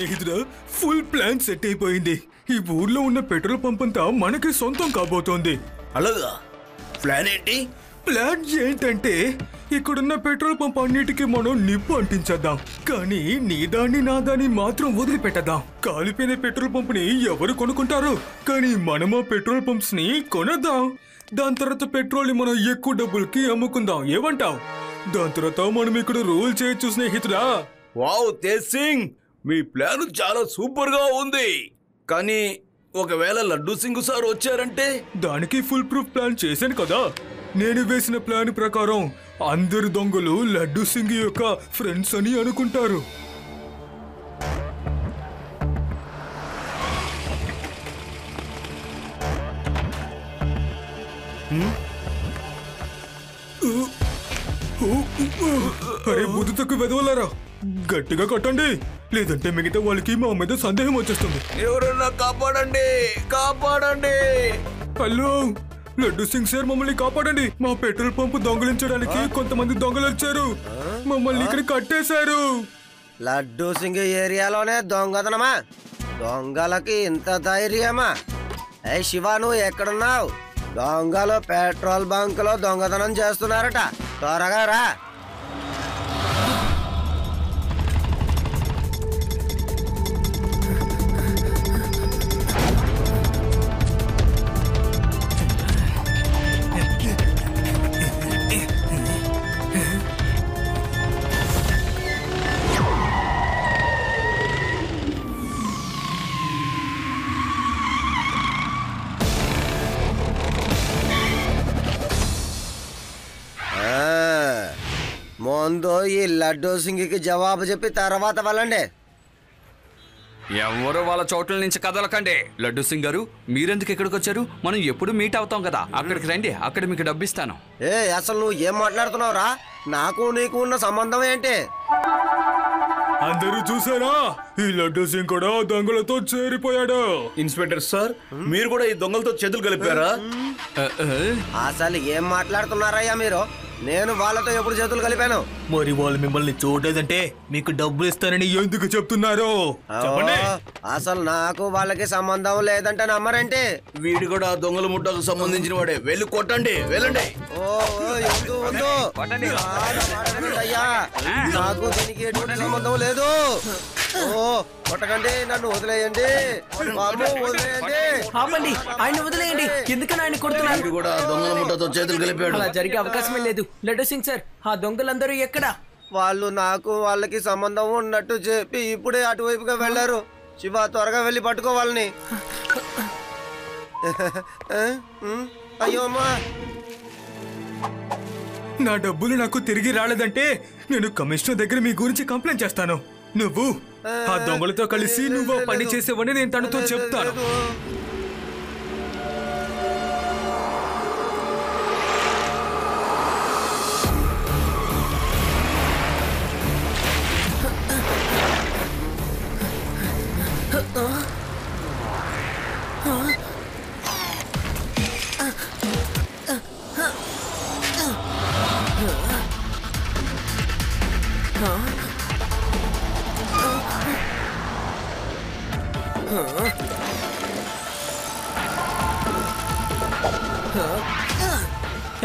స్నేహితుడా, full plan set అయిపోయింది. ఈ ఊర్లో ఉన్న పెట్రోల్ పంప్ అంతా మనకి సొంతం కాబోతోంది. అలాగా? ప్లాన్ ఏంటి? ప్లాన్ ఏంటంటే ఇక్కడున్న పెట్రోల్ పంప్ అన్నిటికీ మనం నిప్పు అంటించేద్దాం. కానీ నీ దాన్ని నా దాన్ని మాత్రం వదిలిపెట్టదాం. కాలిపోయిన పెట్రోల్ పంప్ ని ఎవరు కొనుక్కుంటారు? కానీ మనం ఆ పెట్రోల్ పంప్స్ ని కొనేద్దాం. దాని తర్వాత పెట్రోల్ ని మనం ఎక్కువ డబ్బులకి అమ్ముకుందాం. ఏమంటావ్? దాని తర్వాత మనం ఇక్కడ రూల్ చేయొచ్చు స్నేహితుడా. వావ్ తేజ్ సింగ్, మీ ప్లాన్ చాలా సూపర్ గా ఉంది. కానీ ఒకవేళ లడ్డూ సింగ్ సార్ వచ్చారంటే? దానికి ఫుల్ ప్రూఫ్ ప్లాన్ చేశాను కదా. నేను వేసిన ప్లాన్ ప్రకారం అందరు దొంగలు లడ్డూ సింగ్ యొక్క ఫ్రెండ్స్ అని అనుకుంటారు. అరే బుద్ధి తక్కువ వెదవలారా, గట్టిగా కట్టండి, లేదంటే మిగతా వాళ్ళకి మా మీద సందేహం వచ్చేస్తుంది. ఎవరన్నా కాపాడండి, కాపాడండి. హలో లడ్డూ సింగ్ సార్, మమ్మల్ని కాపాడండి. మా పెట్రోల్ పంపు దొంగలించడానికి కొంతమంది దొంగలు వచ్చారు. మమ్మల్ని ఇక్కడ కట్టేశారు. లడ్డూ సింగ్ ఏరియాలోనే దొంగతనమా? దొంగలకి ఇంత ధైర్యమా? ఏ శివ, నువ్వు ఎక్కడున్నావు? దొంగలు పెట్రోల్ బంక్ లో దొంగతనం చేస్తున్నారట, త్వరగా రా. ముందు ఈ లడ్డూ సింగ్కి జవాబు చెప్పి తర్వాత వెళ్ళండి. ఎవరు వాళ్ళ చోట్ల నుంచి కదలకండి. లడ్డూ సింగ్ గారు, మీరెందుకు ఇక్కడికి వచ్చారు? మనం ఎప్పుడు మీట్ అవుతాం కదా, అక్కడికి రండి, అక్కడ మీకు డబ్బు ఇస్తాను. అసలు నువ్వు ఏం మాట్లాడుతున్నావురా? నాకు నీకు ఉన్న సంబంధం ఏంటి? అందరూ చూసారా, ఈ లడ్డూ సింగ్ కూడా దొంగలతో చేరిపోయాడు. ఇన్స్పెక్టర్ సార్, మీరు కూడా ఈ దొంగలతో చేతులు కలిపారా? అసలు ఏం మాట్లాడుతున్నారయ్యా మీరు? నేను వాళ్ళతో ఎప్పుడు చేతులు కలిపాను? మరి వాళ్ళు మిమ్మల్ని చూడలేదంటే మీకు డబ్బులు ఇస్తానని ఎందుకు చెప్తున్నారు? చెప్పండి. అసలు నాకు వాళ్ళకి సంబంధం లేదంటే నమ్మరంటే? వీడు కూడా దొంగల ముఠాకు సంబంధించిన వాడే. వెళ్ళి కొట్టండి, వెళ్ళండి. అయ్యా, నాకు దీనికి ఎటువంటి సంబంధం లేదు. కొట్టకండి, నన్ను వదిలేయండి, వదిలేయండి. ఆపండి, ఆయన వదిలేయండి. ఎందుకని ఆయన కొడుతున్నారు? వీడు కూడా దొంగల ముఠాతో చేతులు కలిపాడు. అలా జరిగే అవకాశమే లేదు. లడ్డూ సింగ్ సార్, ఆ దొంగలందరూ ఎక్కడ? వాళ్ళు నాకు వాళ్ళకి సంబంధం ఉన్నట్టు చెప్పి ఇప్పుడే అటువైపుగా వెళ్ళారు. శివ, త్వరగా వెళ్ళి పట్టుకో వాళ్ళని. అయ్యో అమ్మా, నా డబ్బులు నాకు తిరిగి రాలేదంటే నేను కమిషనర్ దగ్గర మీ గురించి కంప్లైంట్ చేస్తాను. నువ్వు ఆ దొంగలతో కలిసి నువ్వు పని చేసేవని నేను తనతో చెప్తాను.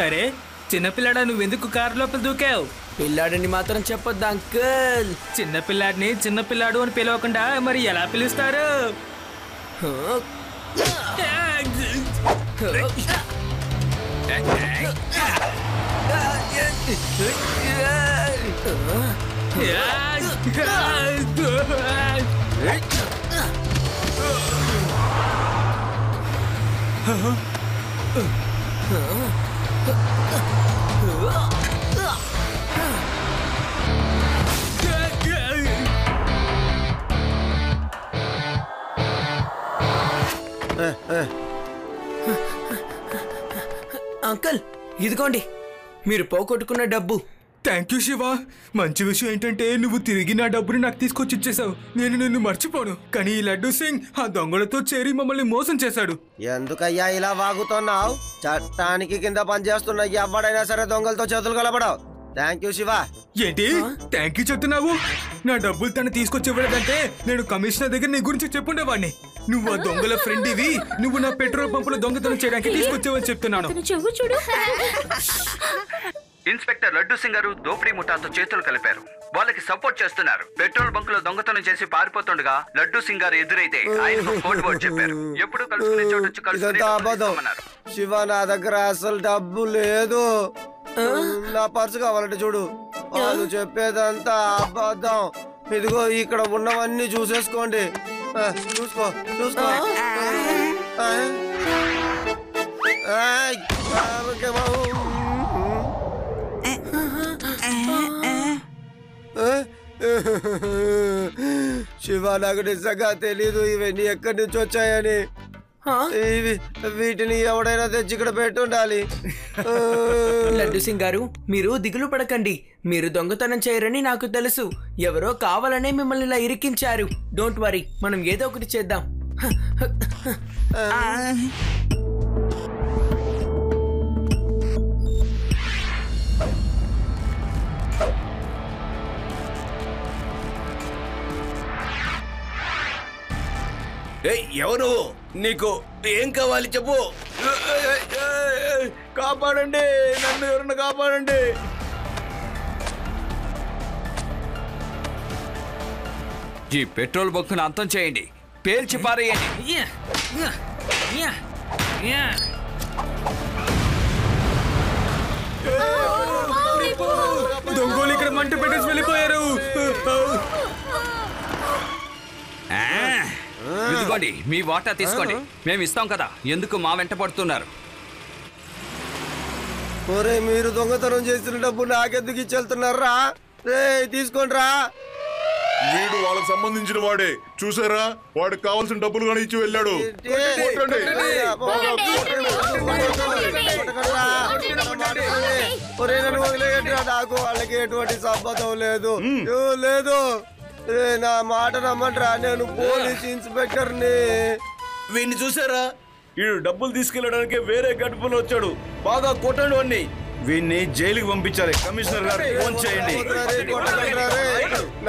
అరే చిన్నపిల్లాడా, నువ్వెందుకు కారు లోపల దూకావు? పిల్లాడిని మాత్రం చెప్పొద్దు అంకుల్. చిన్నపిల్లాడిని చిన్నపిల్లాడు అని పిలవకుండా మరి ఎలా పిలుస్తారు? అంకుల్, ఇదిగోండి మీరు పోగొట్టుకున్న డబ్బు. Thank you Shiva. మంచి విషయం ఏంటంటే నువ్వు తిరిగి నా డబ్బుని నాకు తీసుకొచ్చి ఇచ్చేసావు. నేను నిన్ను మర్చిపోను. కానీ ఈ లడ్డూ సింగ్ ఆ దొంగలతో చేరి మమ్మల్ని మోసం చేశాడు. ఎందుకయ్యా ఇలా వాగుతున్నావు? చట్టానికి కింద పనిచేస్తున్న ఎవడైనా సరే దొంగలతో చేతులు కలపడావు. Thank you Shiva. ఏంటి థ్యాంక్ యూ చెప్తున్నావు? నా డబ్బులు తను తీసుకొచ్చి ఇవ్వలేదంటే నేను కమిషనర్ దగ్గర నీ గురించి చెప్పుండేవాడిని. నువ్వు ఆ దొంగల ఫ్రెండ్ ఇవి, నువ్వు నా పెట్రోల్ పంపులో దొంగతనం చేయడానికి తీసుకొచ్చావని చెప్తున్నాను. ఇన్స్పెక్టర్ లడ్డు సింగ్ గారు దోపిడీ ముఠాతో చేతులు కలిపారు. వాళ్ళకి సపోర్ట్ చేస్తున్నారు. పెట్రోల్ బంక్ లో దొంగతనం చేసి పారిపోతుండగా లడ్డు సింగ్ గారు ఎదురైతే ఆయన కోడ్ వర్డ్ చెప్పారు. ఎప్పుడు కలుసుకునే చోటొచ్చి ఇదంతా అబద్ధం. శివ, నా దగ్గర అసలు డబ్బు లేదు. నా పర్సు కావాలంటే చూడు. వాళ్ళు చెప్పేదంతా అబద్ధం. ఇదిగో ఇక్కడ ఉన్నవన్నీ చూసేసుకోండి. చూసుకో చూసుకో. శివ, నాకు నిజంగా తెలీదు ఇవన్నీ ఎక్కడి నుంచి వచ్చాయని. వీటిని ఎవడైనా తెచ్చి ఇక్కడ పెట్టుండాలి. లడ్డు సింగ్ గారు, మీరు దిగులు పడకండి. మీరు దొంగతనం చేయరని నాకు తెలుసు. ఎవరో కావాలనే మిమ్మల్ని ఇలా ఇరికించారు. డోంట్ వరీ, మనం ఏదో ఒకటి చేద్దాం. ఎవరు? నీకు ఏం కావాలి చెప్పు. కాపాడండి, నన్ను ఎవరన్నా కాపాడండి. ఈ పెట్రోల్ బంకును అంతం చేయండి, పేల్చి పారేయండి. దొంగలు ఇక్కడ మంట పెట్టేసి వెళ్ళిపోయారు. ఇదిగోండి, మీ వాటా తీసుకోండి. మేము ఇస్తాం కదా, ఎందుకు మా వెంట పడుతున్నారు? ఒరే, మీరు దొంగతనం చేసిన డబ్బు నాకెందుకు ఇచ్చెళ్తున్నారా? రే, తీసుకోండి రా. వీడు వాళ్ళకి సంబంధించిన వాడే. చూసారా, వాడికి కావాల్సిన డబ్బులు కానీ ఇచ్చి వెళ్ళాడు. నాకు వాళ్ళకి ఎటువంటి సంబంధం లేదు. లేదు, నా మాట నమ్మంటారా? నేను పోలీస్ ఇన్స్పెక్టర్ని. వీడిని చూసారా? వీడు డబ్బులు తీసుకెళ్ళడానికి వేరే గడుపులో వచ్చాడు. బాగా కొట్టండి వాడిని. వీడిని జైలుకి పంపించాలి. కమిషనర్ గారు ఫోన్ చేయండి.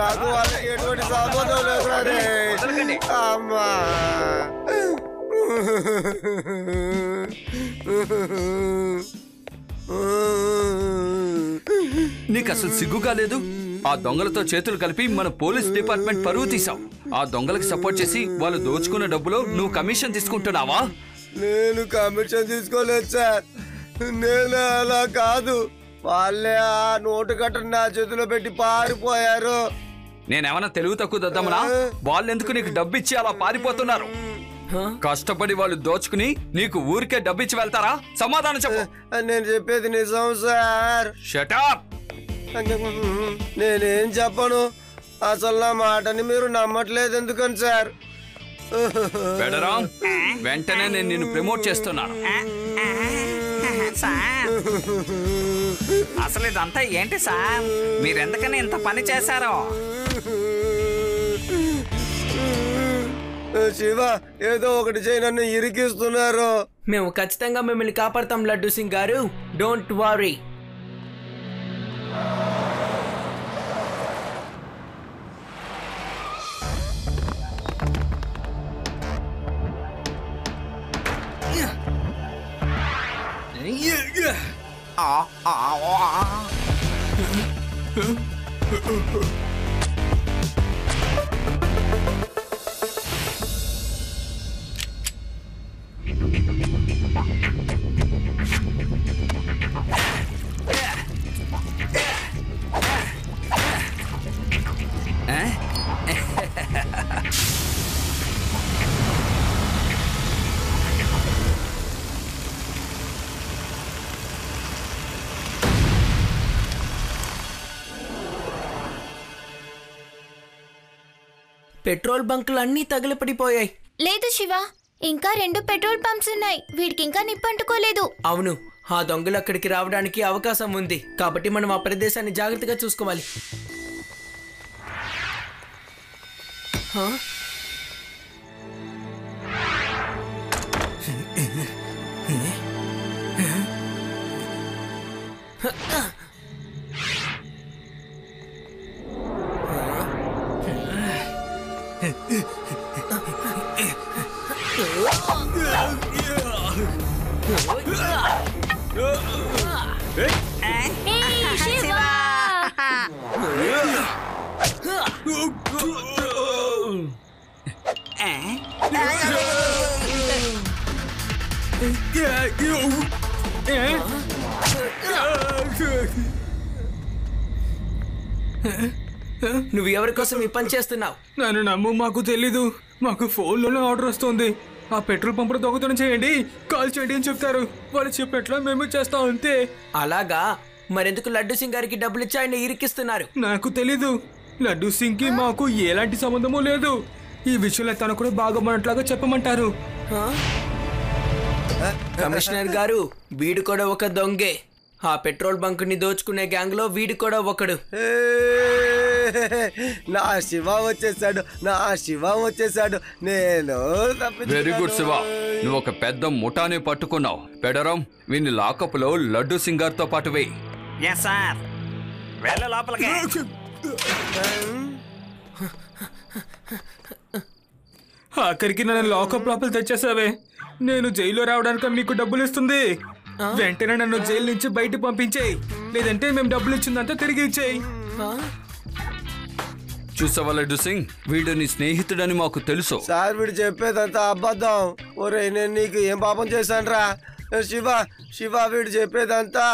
నాకు వాళ్ళకి ఎటువంటి సంబంధం లేదు. అమ్మా, నీకు అసలు సిగ్గుగా లేదు? ఆ దొంగలతో చేతులు కలిపి మన పోలీస్ డిపార్ట్మెంట్ పరువు తీసావు. ఆ దొంగలకు సపోర్ట్ చేసి వాళ్ళు దోచుకున్న డబ్బులో నువ్వు కమిషన్ తీసుకుంటున్నావా? నేను కమిషన్ తీసుకోలేదు సార్. నేను అలా కాదు. వాళ్ళే ఆ నోటు కట్టను నా చేతిలో పెట్టి పారిపోయారు. నేనేమన్నా తెలుగు తక్కువ దద్దమనా? వాళ్ళెందుకు నీకు డబ్బు ఇచ్చి అలా పారిపోతున్నారు? కష్టపడి వాళ్ళు దోచుకుని నీకు ఊరికే డబ్బిచ్చి వెళ్తారా? సమాధానం చెప్పు. నేను చెప్పేది నిజం సార్. Shut up. నేనేం చెప్పను. అసలు నా మాటని మీరు నమ్మట్లేదు ఎందుకని సార్? బెడరాం, వెంటనే నేను నిన్ను ప్రమోట్ చేస్తున్నాను. అసలు ఇదంతా ఏంటి సార్? మీరెందుకని ఇంత పని చేశారో? శివ, ఏదో ఒకటి చేయి, నన్ను ఇరికిస్తున్నారు. మేము ఖచ్చితంగా మిమ్మల్ని కాపాడతాం లడ్డు సింగ్ గారు. Don't worry. పెట్రోల్ బంకులు అన్నీ తగిలిపడిపోయాయి. లేదు శివ, ఇంకా 2 పెట్రోల్ పంప్స్ ఉన్నాయి. వీడికి ఇంకా నిప్పంటుకోలేదు. అవును, ఆ దొంగలు అక్కడికి రావడానికి అవకాశం ఉంది. కాబట్టి మనం ఆ ప్రదేశాన్ని జాగ్రత్తగా చూసుకోవాలి. నువ్వు ఎవరి కోసం ఈ పని చేస్తున్నావు? నన్ను నమ్ము, మాకు తెలీదు. మాకు ఫోన్లోనే ఆర్డర్ వస్తుంది. ఆ పెట్రోల్ పంపులో దొంగతనం చేయండి, కాల్ చేయండి అని చెప్తారు. వాళ్ళు చెప్పేట్లా మేము చేస్తాం అంతే. అలాగా? మరెందుకు లడ్డు సింగ్ గారికి డబ్బులు ఇచ్చి ఆయన ఇరికిస్తున్నారు? నాకు తెలీదు. లడ్డు సింగ్ కి మాకు ఎలాంటి సంబంధమూ లేదు. ఈ విషయంలో తను కూడా బాగోమన్నట్లాగా చెప్పమంటారు. కమిషనర్ గారు, వీడు కూడా ఒక దొంగే. ఆ పెట్రోల్ బంక్ ని దోచుకునే గ్యాంగ్ లో వీడు కూడా ఒకడు. నా శివ వచ్చేసాడు. నేను వెరీ గుడ్ శివ, నువ్వు ఒక పెద్ద ముఠాని పట్టుకున్నావు. పెడరం, వీని లాకప్ లో లడ్డు సింగ్ గారితో పాటు వేయి. ఆఖరికి నన్ను లాకప్ లోపల తెచ్చేసావే. నేను జైల్లో రావడానికి మీకు డబ్బులు ఇస్తుంది. వెంటనే నన్ను జైలు నుంచి బయట పంపించేయి, లేదంటే మేము డబ్బులు ఇచ్చిందంతా తిరిగి ఇచ్చేయి. చూసావా లడ్డు సింగ్, వీడు నీ స్నేహితుడని మాకు తెలుసు. సార్, వీడు చెప్పేదంతా అబద్ధం. ఒరే, నేను నీకు ఏం పాపం చేశానురా? శివ, వీడు చెప్పేదంతా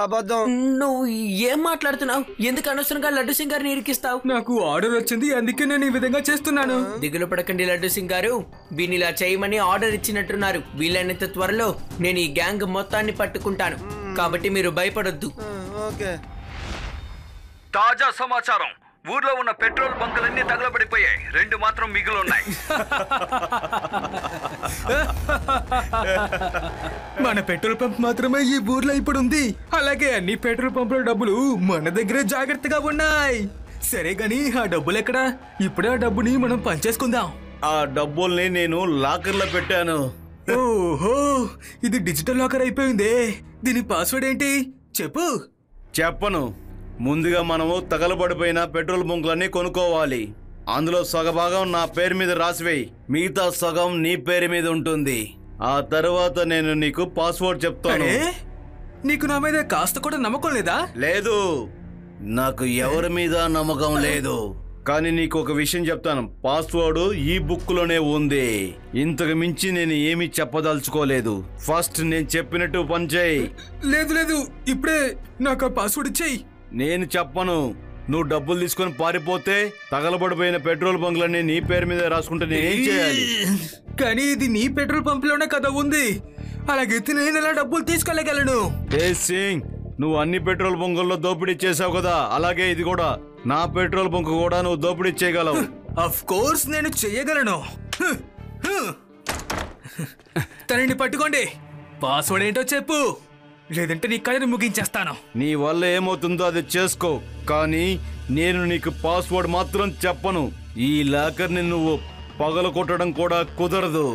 అబద్ధం. నువ్వు ఏం మాట్లాడుతున్నావు? ఎందుకు అనవసరంగా లడ్డు సింగ్ గారిని ఇరికిస్తావు? నాకు ఆర్డర్ వచ్చింది, అందుకే నేను ఈ విధంగా చేస్తున్నాను. దిగులు పడకండి లడ్డు సింగ్ గారు, వీనిలా చేయమని ఆర్డర్ ఇచ్చినట్టున్నారు. వీలైనంత త్వరలో నేను ఈ గ్యాంగ్ మొత్తాన్ని పట్టుకుంటాను, కాబట్టి మీరు భయపడొద్దు. ఓకే. తాజా సమాచారం, ఊర్లో ఉన్న పెట్రోల్ బంకులన్నీ తగలబడిపోయాయి, 2 మాత్రం మిగిలిన్నాయి. మన పెట్రోల్ పంప్ మాత్రమే ఈ ఊర్లో ఇప్పుడు ఉంది. అలాగే అన్ని పెట్రోల్ పంపుల డబ్బులు మన దగ్గరే జాగ్రత్తగా ఉన్నాయి. సరే గాని, ఆ డబ్బులు ఎక్కడా? ఇప్పుడే ఆ డబ్బుని మనం పనిచేసుకుందాం. ఆ డబ్బుల్ని నేను లాకర్లో పెట్టాను. ఓహో, ఇది డిజిటల్ లాకర్ అయిపోయిందే. దీని పాస్వర్డ్ ఏంటి చెప్పు. చెప్పను. ముందుగా మనము తగలబడిపోయిన పెట్రోల్ బంకులన్నీ కొనుక్కోవాలి. అందులో సగభాగం నా పేరు మీద రాసివేయి, మిగతా సగం నీ పేరు మీద ఉంటుంది. ఆ తర్వాత నేను నీకు పాస్వర్డ్ చెప్తాను. నీకు నా మీద కాస్త కూడా నమ్మకం లేదా? లేదు, నాకు ఎవరి మీద నమ్మకం లేదు. కానీ నీకు ఒక విషయం చెప్తాను, పాస్వర్డ్ ఈ బుక్ లోనే ఉంది. ఇంతకు మించి నేను ఏమీ చెప్పదలుచుకోలేదు. ఫస్ట్ నేను చెప్పినట్టు పని చేయి. లేదు, ఇప్పుడే నాకు ఆ పాస్వర్డ్ ఇచ్చేయి. నేను చెప్పను. నువ్వు డబ్బులు తీసుకొని పారిపోతే తగలబడిపోయిన పెట్రోల్ బంకులన్నీ నీ పేరు మీద రాసుకుంటే నేనేం చేయాలి? కానీ ఇది నీ పెట్రోల్ పంపులోనే కదా ఉంది. అలాగైతే నేను ఎలా డబ్బులు తీసుకోలేగలను? సింగ్, నువ్వు అన్ని పెట్రోల్ బంకుల్లో దోపిడీ చేసావు కదా, అలాగే ఇది కూడా. నా పెట్రోల్ బంక్ కూడా నువ్వు దోపిడీ చేయగలవు. ఆఫ్ కోర్స్ నేను చెయ్యగలను. తనని పట్టుకోండి. పాస్వర్డ్ ఏంటో చెప్పు, లేదంటే నీ కథను ముగించేస్తాను. నీ వల్ల ఏమవుతుందో అది చేసుకో, కానీ నేను నీకు పాస్వర్డ్ మాత్రం చెప్పను. ఈ లాకర్ని నువ్వు పగల కొట్టడం కూడా కుదరదు.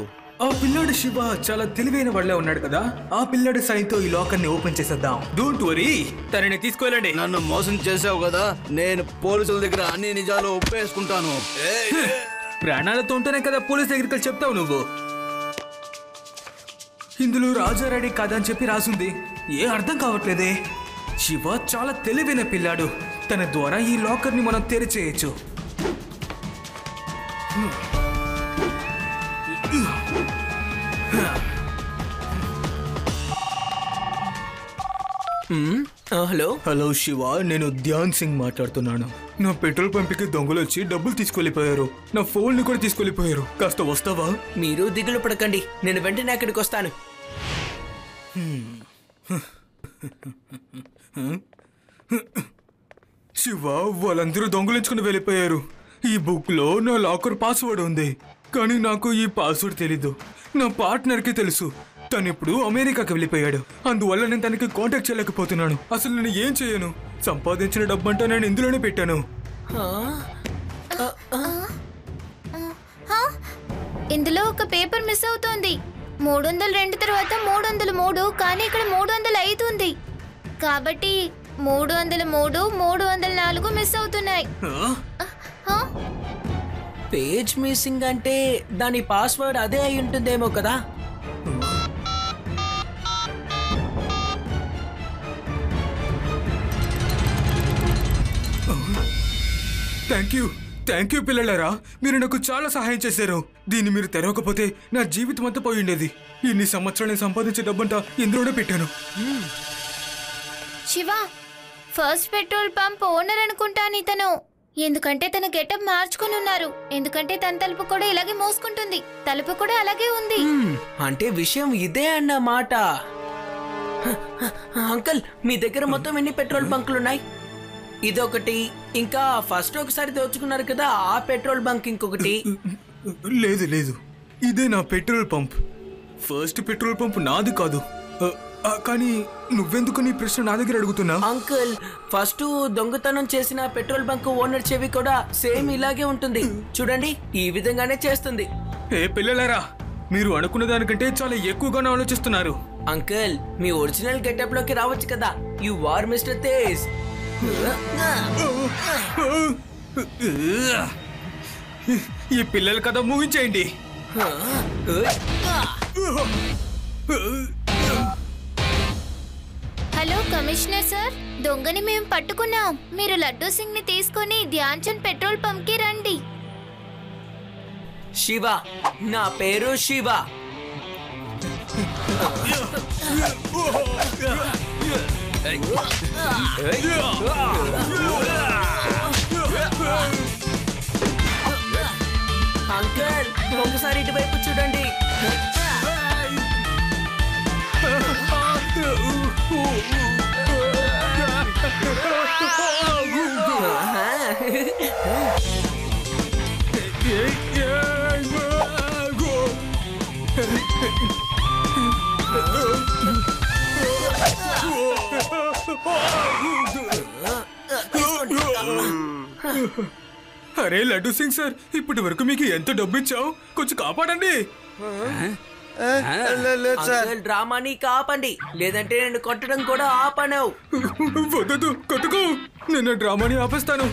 ఆ పిల్లాడు శివ చాలా తెలివైన వాళ్ళే ఉన్నాడు కదా. ఆ పిల్లాడి సాయంతో ఈ లాకర్ని ఓపెన్ చేసేద్దాం. డోంట్ వరీ, తనని తీసుకెళ్ళండి. నన్ను మోసం చేసావు కదా, నేను పోలీసుల దగ్గర అన్ని నిజాలు ఒప్పేసుకుంటాను. ప్రాణాలతో ఉంటేనే కదా పోలీస్ దగ్గరికి చెప్తావు నువ్వు. ఇందులో రాజారెడ్డి కాదని చెప్పి రాసుంది. ఏ అర్థం కావట్లేదే. శివ చాలా తెలివైన పిల్లాడు. తన ద్వారా ఈ లాకర్ ని మనం తెరిచేయచ్చు. హలో శివ, నేను ధ్యాన్ సింగ్ మాట్లాడుతున్నాను. నా పెట్రోల్ పంపికి దొంగలు వచ్చి డబ్బులు తీసుకెళ్లిపోయారు. నా ఫోన్ ని కూడా తీసుకెళ్లిపోయారు. కాస్త వస్తావా? మీరు దిగులు పడకండి, నేను వెంటనే అక్కడికి వస్తాను. శివ, వాళ్ళందరూ దొంగలించుకుని వెళ్ళిపోయారు. ఈ బుక్ లో నా లాకర్ పాస్వర్డ్ ఉంది, కానీ నాకు ఈ పాస్వర్డ్ తెలీదు. నా పార్ట్నర్ కి తెలుసు. తను ఇప్పుడు అమెరికాకి వెళ్ళిపోయాడు. అందువల్ల నేను తనకి కాంటాక్ట్ చేయలేకపోతున్నాను. అసలు నేను ఏం చేయను? సంపాదించిన డబ్బంతా నేను ఇందులోనే పెట్టాను. ఇందులో ఒక పేపర్ మిస్ అవుతోంది. 302 తర్వాత 303, కానీ ఇక్కడ 305 ఉంది. కాబట్టి 303, 304 మిస్ అవుతున్నాయి. పేజ్ మిస్సింగ్ అంటే దాని పాస్వర్డ్ అదే అయి ఉంటుందేమో కదా. థ్యాంక్ యూ పిల్లలారా, మీరు నాకు చాలా సహాయం చేశారు. దీన్ని మీరు తెరవకపోతే నా జీవితం అంతా పోయి ఉండేది. ఇన్ని సంవత్సరాలు సంపాదించే డబ్బంతా ఇందులోనే పెట్టాను. Shiva, first petrol pump owner అనుకుంటాను ఇతను. ఎందుకంటే తన గెటప్ మార్చుకుని ఉన్నారు. ఎందుకంటే తన తలుపు కూడా ఇలాగే మోసుకుంటుంది. తలుపు కూడా అలాగే ఉంది. అంటే విషయం ఇదే అన్నమాట. అంకుల్, మీ దగ్గర మొత్తం ఎన్ని పెట్రోల్ బంకులున్నాయి? ఇదొకటి, ఇంకా ఫస్ట్ ఒకసారి దోచుకున్నారు కదా ఆ పెట్రోల్ బంక్ ఇంకొకటి. లేదు, ఇదే నా petrol pump. First petrol pump నాది కాదు. కానీ నువ్వెందుకు నీ ప్రశ్న నా దగ్గర అడుగుతున్నా? అంకుల్, ఫస్ట్ దొంగతనం చేసిన పెట్రోల్ బంక్ ఓనర్ చెవి కూడా సేమ్ ఇలాగే ఉంటుంది. చూడండి, ఈ విధంగానే చేస్తుంది. ఏ పిల్లలారా, మీరు అనుకున్న దానికంటే చాలా ఎక్కువగానే ఆలోచిస్తున్నారు. అంకుల్, మీ ఒరిజినల్ గెటప్ లోకి రావచ్చు కదా. You are mister Tej. ఈ పిల్లల కథ ముగించేయండి. హలో కమిషనర్ సార్, దొంగని మేము పట్టుకున్నాం. మీరు లడ్డూ సింగ్ ని తీసుకొని ధ్యాన్ చంద్ పెట్రోల్ పంప్ కి రండి. శివ, నా పేరు శివ. అంకుల్, ఒకసారి ఇటువైపు చూడండి. అరే లడ్డూ సింగ్ సార్, ఇప్పటి వరకు మీకు ఎంత డబ్బు ఇచ్చావు? కొంచెం కాపాడండి. డ్రామాని కాపండి, లేదంటే నేను కొట్టడం కూడా ఆపను. వద్దు, కొట్టుకో. నేను డ్రామాని ఆపేస్తాను.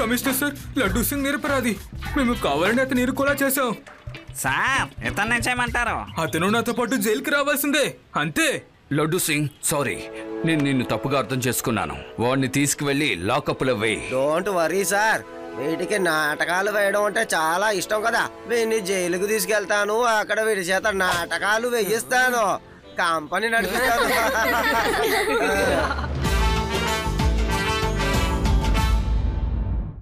కమిషనర్ సార్, లడ్డూ సింగ్ నిరపరాధి. మేము కావాలని అతను ఇరుకోలా చేశాం. సార్, ఇతను చేయమంటారు? అతను నాతో పాటు జైలుకి రావాల్సిందే, అంతే. లడ్డూ సింగ్, సారీ, నేను నిన్ను తప్పుగా అర్థం చేసుకున్నాను. వాడిని తీసుకువెళ్ళి లాకప్లో వేయి. డోంట్ వరీ సార్, వీటికి నాటకాలు వేయడం అంటే చాలా ఇష్టం కదా. వీడిని జైలుకు తీసుకెళ్తాను, అక్కడ వీడి చేత నాటకాలు వేయిస్తాను, కంపెనీ నడిపిస్తాను.